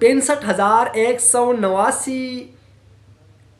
65,189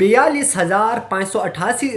42,588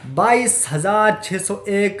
22,601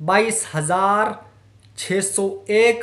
22,601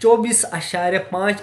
24.5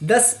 10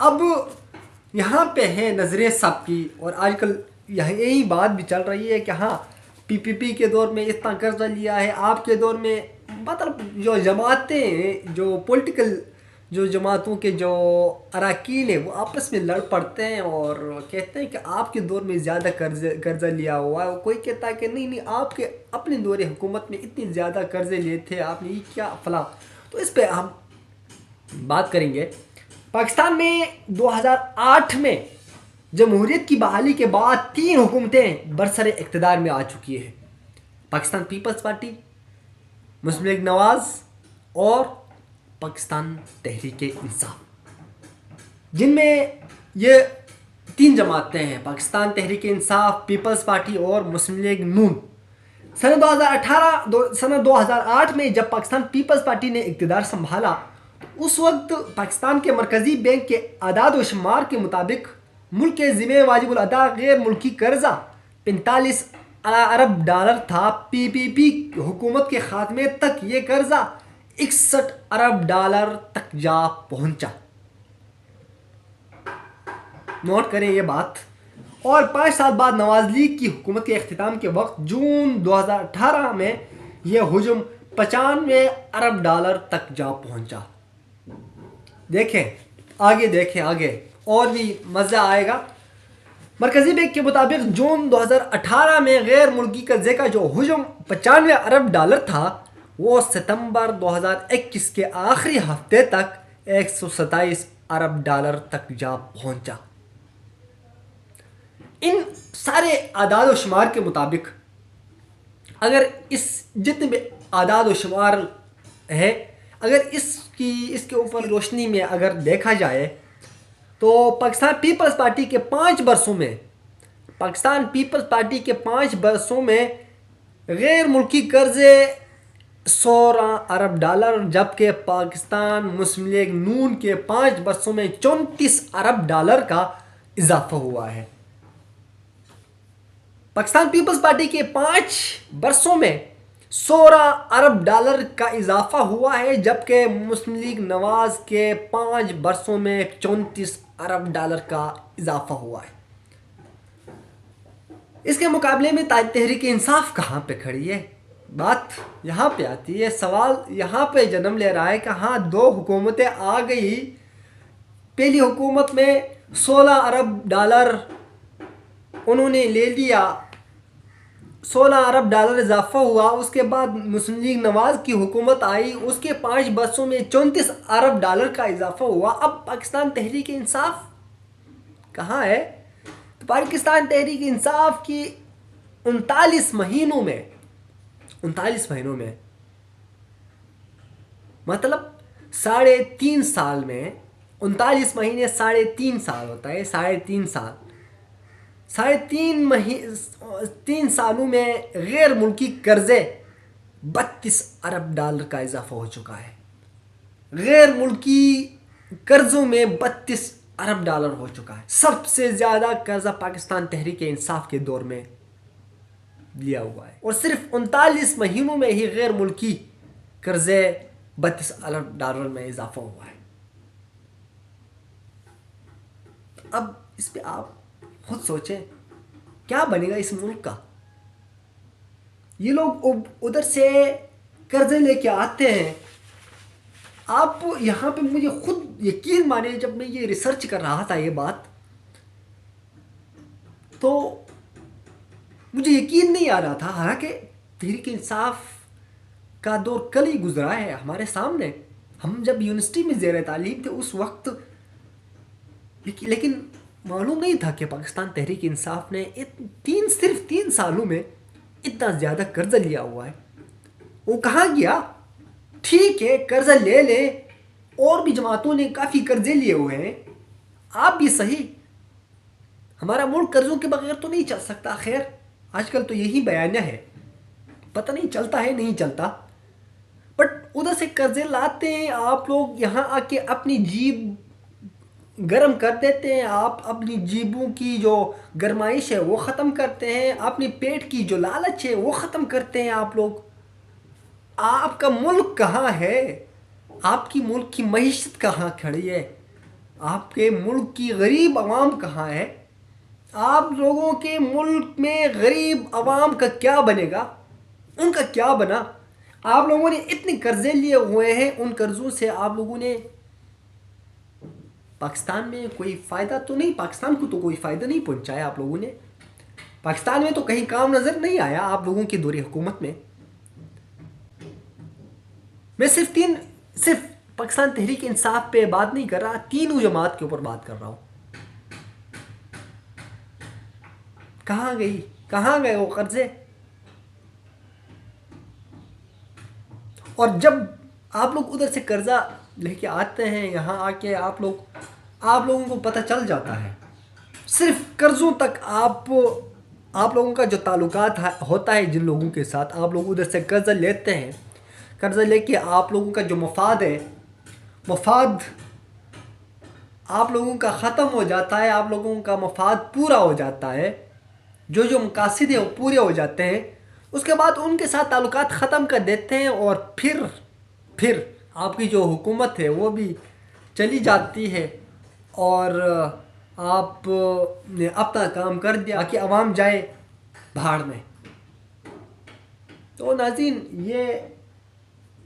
اب یہاں پہ ہے نظریں سب کی، اور آج کل یہی بات بھی چل رہی ہے کہ ہاں PPP کے دور میں اتنا قرضہ لیا ہے، آپ کے دور میں مطلب جو جماعتیں ہیں، جو پولیٹیکل جو جماعتوں کے جو اراکین ہیں وہ آپس میں لڑ پڑتے ہیں اور کہتے ہیں کہ آپ کے دور میں زیادہ قرضہ لیا ہوا ہے، کوئی کہتا ہے کہ نہیں آپ کے اپنے دور حکومت میں اتنے زیادہ قرضے لیے تھے، آپ نے یہ کیا فلاں. تو اس پہ ہم بات کریں گے. پاکستان میں 2008 میں جمہوریت کی بحالی کے بعد 3 حکومتیں برسر اقتدار میں آ چکی ہیں: پاکستان پیپلز پارٹی، مسلم لیگ نواز اور پاکستان تحریک انصاف، جن میں یہ 3 جماعتیں ہیں: پاکستان تحریک انصاف، پیپلز پارٹی اور مسلم لیگ نون. سن 2008 میں جب پاکستان پیپلز پارٹی نے اقتدار سنبھالا، اس وقت پاکستان کے مرکزی بینک کے اعداد و شمار کے مطابق ملک کے ذمہ واجب الادا غیر ملکی قرضہ 45 ارب ڈالر تھا. PPP حکومت کے خاتمے تک یہ قرضہ 61 ارب ڈالر تک جا پہنچا. نوٹ کریں یہ بات. اور 5 سال بعد نواز لیگ کی حکومت کے اختتام کے وقت جون 2018 میں یہ حجم 95 ارب ڈالر تک جا پہنچا. دیکھیں آگے اور بھی مزہ آئے گا. مرکزی بینک کے مطابق جون 2018 میں غیر ملکی قرضے کا جو حجم 95 ارب ڈالر تھا، وہ ستمبر 2021 کے آخری ہفتے تک 127 ارب ڈالر تک جا پہنچا. ان سارے اعداد و شمار کے مطابق اگر اس جتنے بھی اعداد و شمار ہے، اگر اس کے اوپر روشنی میں اگر دیکھا جائے تو پاکستان پیپلز پارٹی کے 5 برسوں میں غیر ملکی قرضے 16 ارب ڈالر، جبکہ پاکستان مسلم لیگ نون کے 5 برسوں میں 34 ارب ڈالر کا اضافہ ہوا ہے. پاکستان پیپلز پارٹی کے 5 برسوں میں 16 ارب ڈالر کا اضافہ ہوا ہے، جبکہ مسلم لیگ نواز کے 5 برسوں میں 34 ارب ڈالر کا اضافہ ہوا ہے. اس کے مقابلے میں تحریک انصاف کہاں پہ کھڑی ہے؟ بات یہاں پہ آتی ہے، سوال یہاں پہ جنم لے رہا ہے کہ ہاں 2 حکومتیں آ گئی. پہلی حکومت میں 16 ارب ڈالر انہوں نے لے لیا، 16 ارب ڈالر اضافہ ہوا. اس کے بعد مسلم لیگ نواز کی حکومت آئی، اس کے 5 برسوں میں 34 ارب ڈالر کا اضافہ ہوا. اب پاکستان تحریک انصاف کہاں ہے؟ تو پاکستان تحریک انصاف کی 39 مہینوں میں مطلب 3.5 سال میں 39 مہینے 3.5 سال ہوتا ہے، 3.5 سال 3 سالوں میں غیر ملکی قرضے 32 ارب ڈالر کا اضافہ ہو چکا ہے. غیر ملکی قرضوں میں 32 ارب ڈالر ہو چکا ہے. سب سے زیادہ قرضہ پاکستان تحریک انصاف کے دور میں لیا ہوا ہے، اور صرف 39 مہینوں میں ہی غیر ملکی قرضے 32 ارب ڈالر میں اضافہ ہوا ہے. اب اس پہ آپ خود سوچیں کیا بنے گا اس ملک کا. یہ لوگ ادھر سے قرضے لے کے آتے ہیں. آپ یہاں پہ مجھے خود یقین مانے، جب میں یہ ریسرچ کر رہا تھا یہ بات، تو مجھے یقین نہیں آ رہا تھا. حالانکہ تحریک انصاف کا دور کل ہی گزرا ہے ہمارے سامنے. ہم جب یونیورسٹی میں زیر تعلیم تھے اس وقت، لیکن معلوم نہیں تھا کہ پاکستان تحریک انصاف نے صرف 3 سالوں میں اتنا زیادہ قرضہ لیا ہوا ہے. وہ کہاں گیا؟ ٹھیک ہے قرضہ لے لیں، اور بھی جماعتوں نے کافی قرضے لیے ہوئے ہیں، آپ بھی صحیح. ہمارا ملک قرضوں کے بغیر تو نہیں چل سکتا. خیر آج کل تو یہی بیانیہ ہے، پتہ نہیں چلتا ہے نہیں چلتا. بٹ ادھر سے قرضے لاتے ہیں آپ لوگ، یہاں آ کے اپنی جیب گرم کر دیتے ہیں. آپ اپنی جیبوں کی جو گرمائش ہے وہ ختم کرتے ہیں، اپنی پیٹ کی جو لالچ ہے وہ ختم کرتے ہیں آپ لوگ. آپ کا ملک کہاں ہے؟ آپ کی ملک کی معیشت کہاں کھڑی ہے؟ آپ کے ملک کی غریب عوام کہاں ہے؟ آپ لوگوں کے ملک میں غریب عوام کا کیا بنے گا؟ ان کا کیا بنا؟ آپ لوگوں نے اتنے قرضے لیے ہوئے ہیں، ان قرضوں سے آپ لوگوں نے پاکستان میں کوئی فائدہ تو نہیں، پاکستان کو تو کوئی فائدہ نہیں پہنچایا آپ لوگوں نے. پاکستان میں تو کہیں کام نظر نہیں آیا آپ لوگوں کی دور حکومت میں. میں صرف پاکستان تحریک انصاف پہ بات نہیں کر رہا، تینوں جماعت کے اوپر بات کر رہا ہوں. کہاں گئے وہ قرضے؟ اور جب آپ لوگ ادھر سے قرضہ لے کے آتے ہیں یہاں آ کے آپ لوگوں کو پتہ چل جاتا ہے صرف قرضوں تک. آپ لوگوں کا جو تعلقات ہوتا ہے جن لوگوں کے ساتھ آپ لوگ ادھر سے قرضہ لیتے ہیں، قرضہ لے کے آپ لوگوں کا جو مفاد ہے، مفاد آپ لوگوں کا ختم ہو جاتا ہے، آپ لوگوں کا مفاد پورا ہو جاتا ہے، جو مقاصد ہیں وہ پورے ہو جاتے ہیں. اس کے بعد ان کے ساتھ تعلقات ختم کر دیتے ہیں اور پھر آپ کی جو حکومت ہے وہ بھی چلی جاتی ہے اور آپ نے اپنا کام کر دیا کہ عوام جائے بھاڑ میں. تو ناظرین، یہ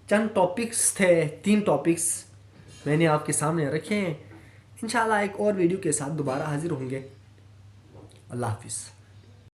چند ٹاپکس تھے، 3 ٹاپکس میں نے آپ کے سامنے رکھے ہیں. انشاءاللہ ایک اور ویڈیو کے ساتھ دوبارہ حاضر ہوں گے. اللہ حافظ.